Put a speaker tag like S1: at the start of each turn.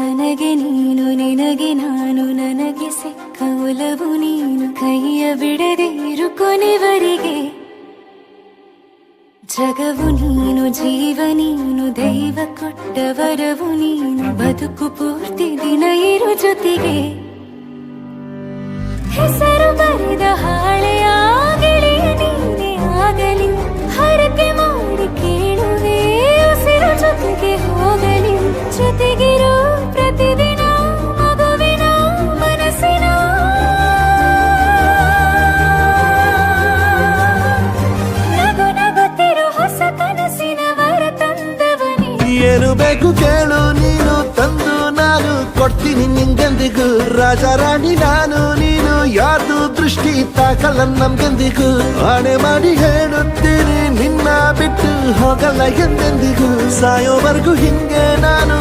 S1: ನನಗೆ ನೀನು ನಿನಗೆ ನಾನು ನನಗೆ ಸಿಕ್ಕ ಒಲವು ನೀನು ಕೈಯ ಬಿಡದೆ ಇರು ಕೊನೆವರೆಗೆ ಜಗವು ನೀನು ಜೀವ ನೀನು ದೈವ ಕೊಟ್ಟ ವರವು ನೀನು ಬದುಕು ಪೂರ್ತಿ ದಿನ ಇರು ಜೊತೆಗೆ ಹೆಸರು ಬರೆದ ಹಾಳೆಯಾಗಲಿ ನೀನೇ ಆಗಲಿ ಹರಕೆ ಮಾಡಿ ಕೇಳುವೆ ಉಸಿರು ಜೊತೆಗೆ ಹೋಗಲಿ ಜೊತೆಗಿರೋ ಪ್ರತಿದಿನ ಮಗುವಿನ ಮನಸ್ಸಿನ ನಗು ನಗುತ್ತಿರೋ ಹೊಸ ಕನಸಿನ ವರ ತಂದವನೇ
S2: ಏನು ಬೇಕು ಕೇಳು ನೀನು ತಂದು ನಾನು ಕೊಡ್ತೀನಿ ನಿಂಗೆಂದಿಗೂ ರಾಜ ರಾಣಿ ನಾನು ನೀನು ಯಾರ್ದು ದೃಷ್ಟಿ ತಾಕಲ್ಲ ನಮ್ಗೆಂದಿಗೂ ಆಣೆ ಮಾಡಿ ಹೇಳುತ್ತೀನಿ ನಿನ್ನ ಬಿಟ್ಟು ಹೋಗಲ್ಲ ಎಂದೆಂದಿಗೂ ಸಾಯೋವರೆಗೂ ಹಿಂಗೆ ನಾನು